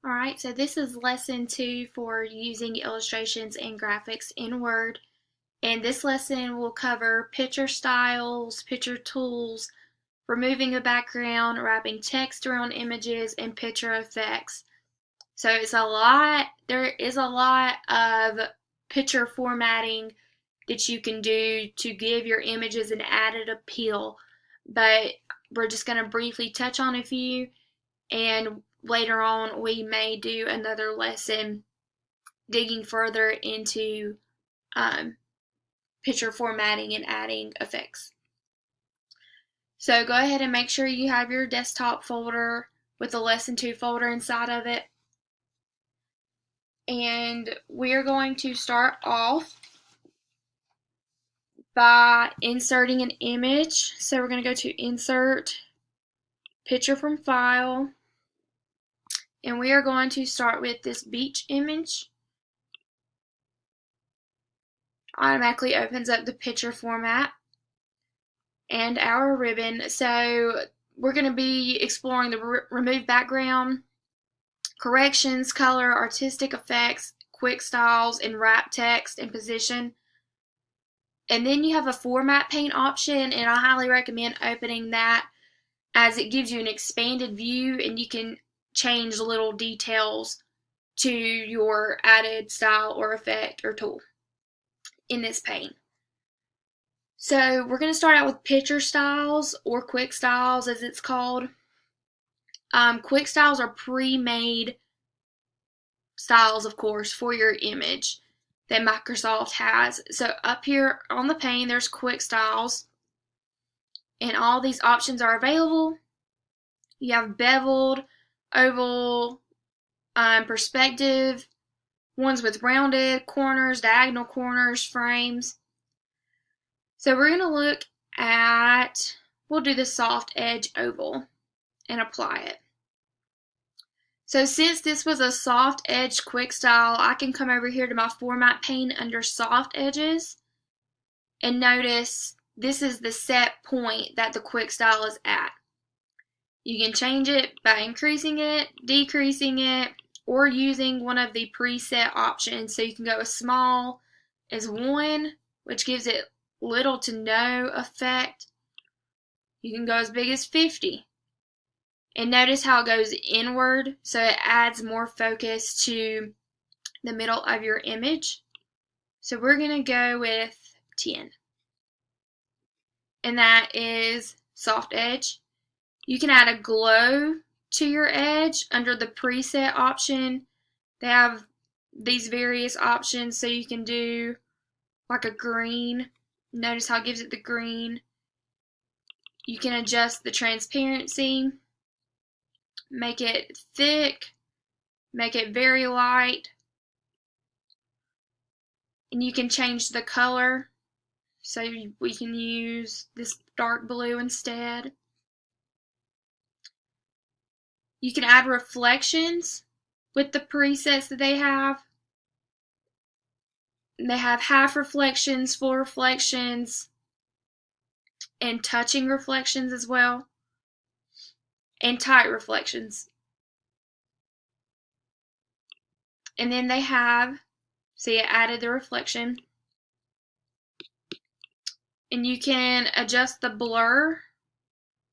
Alright, so this is lesson 2 for using illustrations and graphics in Word. And this lesson will cover picture styles, picture tools, removing a background, wrapping text around images, and picture effects. So there is a lot of picture formatting that you can do to give your images an added appeal. But we're just going to briefly touch on a few, and later on we may do another lesson digging further into um, picture formatting and adding effects. So go ahead and make sure you have your desktop folder with the lesson 2 folder inside of it. And we're going to start off by inserting an image. So we're going to go to Insert, Picture from File, and we are going to start with this beach image. Automatically opens up the picture format and our ribbon. So we're going to be exploring the remove background, corrections, color, artistic effects, quick styles, and wrap text and position. And then you have a format paint option, and I highly recommend opening that as it gives you an expanded view and you can change little details to your added style or effect or tool in this pane. So we're going to start out with picture styles, or quick styles as it's called. Quick styles are pre-made styles, of course, for your image that Microsoft has. So up here on the pane, there's quick styles, and all these options are available. You have beveled, oval, perspective, ones with rounded corners, diagonal corners, frames. So we're going to look at, we'll do the soft edge oval and apply it. So since this was a soft edge quick style, I can come over here to my format pane under soft edges and notice this is the set point that the quick style is at. You can change it by increasing it, decreasing it, or using one of the preset options. So you can go as small as 1, which gives it little to no effect. You can go as big as 50. And notice how it goes inward, so it adds more focus to the middle of your image. So we're going to go with 10. And that is soft edge. You can add a glow to your edge under the preset option. They have these various options, so you can do like a green. Notice how it gives it the green. You can adjust the transparency, make it thick, make it very light, and you can change the color. So we can use this dark blue instead. You can add reflections with the presets that they have. They have half reflections, full reflections, and touching reflections as well, and tight reflections. And then they have, see, it added the reflection. And you can adjust the blur.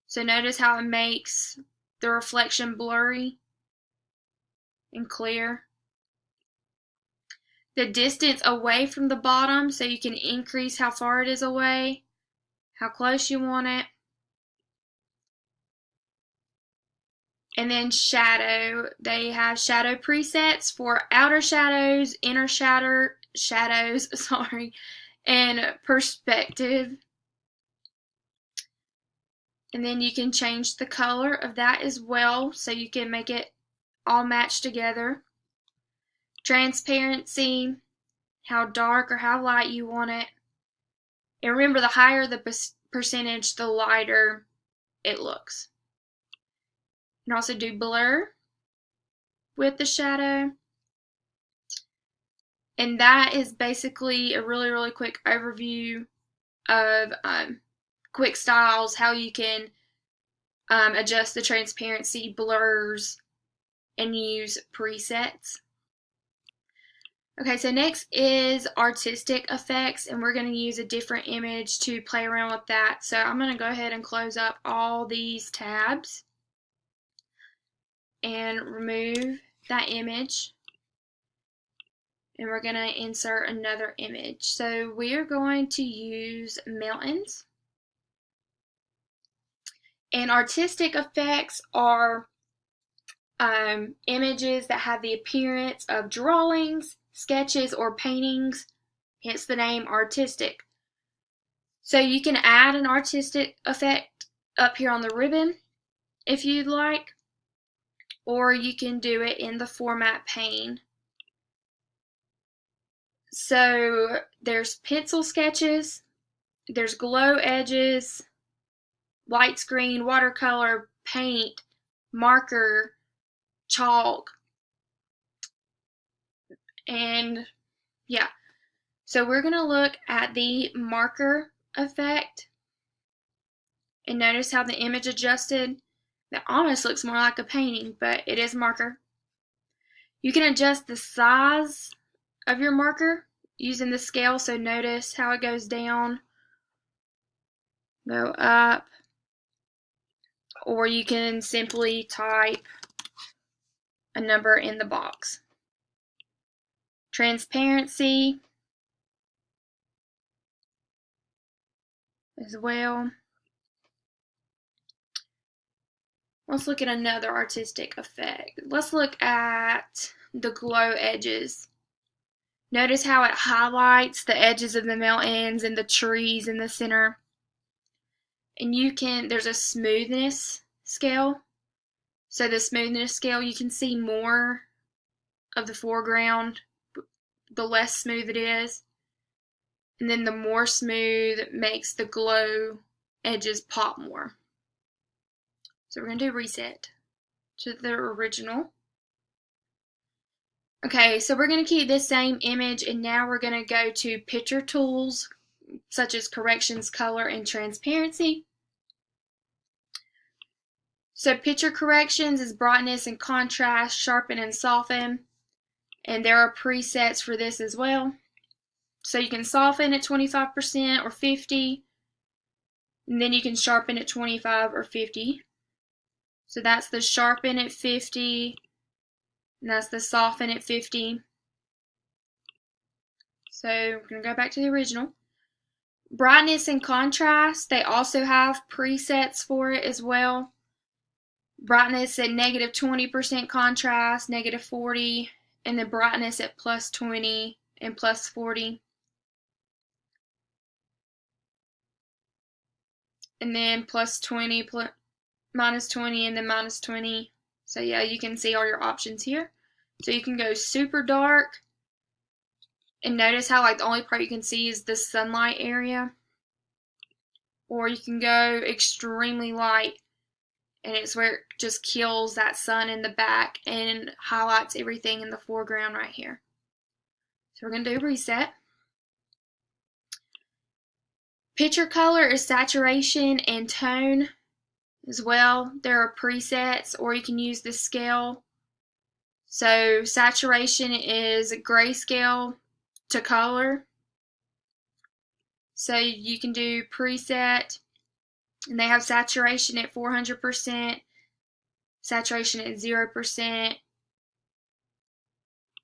So notice how it makes the reflection blurry and clear. The distance away from the bottom, so you can increase how far it is away, how close you want it. And then shadow, they have shadow presets for outer shadows, inner shadows, and perspective. And then you can change the color of that as well, so you can make it all match together. Transparency, how dark or how light you want it. And remember, the higher the percentage, the lighter it looks. You can also do blur with the shadow. And that is basically a really, really quick overview of quick styles, how you can adjust the transparency, blurs, and use presets. Okay, so next is artistic effects, and we're going to use a different image to play around with that. So I'm going to go ahead and close up all these tabs and remove that image. And we're going to insert another image. So we are going to use mountains. And artistic effects are images that have the appearance of drawings, sketches, or paintings, hence the name artistic. So you can add an artistic effect up here on the ribbon if you'd like, or you can do it in the format pane. So there's pencil sketches, there's glow edges, light screen, watercolor, paint, marker, chalk, and yeah. So we're going to look at the marker effect, and notice how the image adjusted. That almost looks more like a painting, but it is marker. You can adjust the size of your marker using the scale, so notice how it goes down, go up, or you can simply type a number in the box. Transparency as well. Let's look at another artistic effect. Let's look at the glow edges. Notice how it highlights the edges of the mountains and the trees in the center. And there's a smoothness scale. So the smoothness scale, you can see more of the foreground, the less smooth it is. And then the more smooth makes the glow edges pop more. So we're going to do reset to the original. Okay, so we're going to keep this same image, and now we're going to go to picture tools such as corrections, color, and transparency. So picture corrections is brightness and contrast, sharpen and soften, and there are presets for this as well. So you can soften at 25% or 50%, and then you can sharpen at 25 or 50. So that's the sharpen at 50, and that's the soften at 50. So we're going to go back to the original. Brightness and contrast, they also have presets for it as well. Brightness at negative 20% contrast, negative 40, and then brightness at plus 20 and plus 40. And then plus 20, minus 20, and then minus 20. So yeah, you can see all your options here. So you can go super dark, and notice how like the only part you can see is the sunlight area. Or you can go extremely light, and it's where it just kills that sun in the back and highlights everything in the foreground right here. So we're going to do reset. Picture color is saturation and tone as well. There are presets, or you can use the scale. So saturation is grayscale to color. So you can do preset, and they have saturation at 400%, saturation at 0%.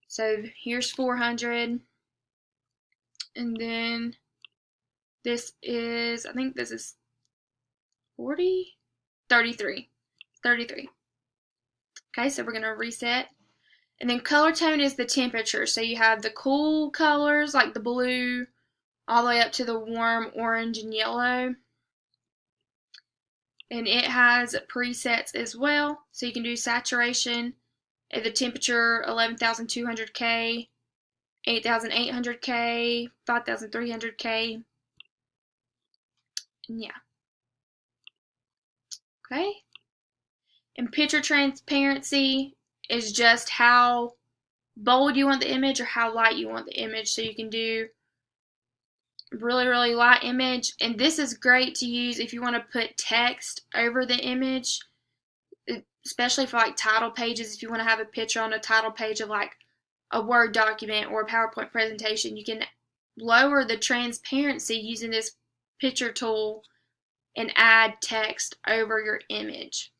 So here's 400, and then this is, I think this is 40, 33. Okay, so we're going to reset. And then color tone is the temperature. So you have the cool colors like the blue all the way up to the warm orange and yellow. And it has presets as well. So you can do saturation at the temperature 11,200 K, 8,800 K, 5,300 K. And yeah. Okay. And picture transparency is just how bold you want the image or how light you want the image. So you can do really, really light image. And this is great to use if you want to put text over the image. especially for like title pages. If you want to have a picture on a title page of like a Word document or a PowerPoint presentation, you can lower the transparency using this picture tool and add text over your image.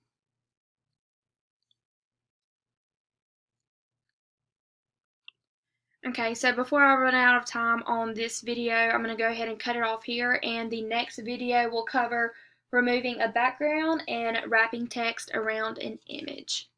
Okay, so before I run out of time on this video, I'm going to go ahead and cut it off here, and the next video will cover removing a background and wrapping text around an image.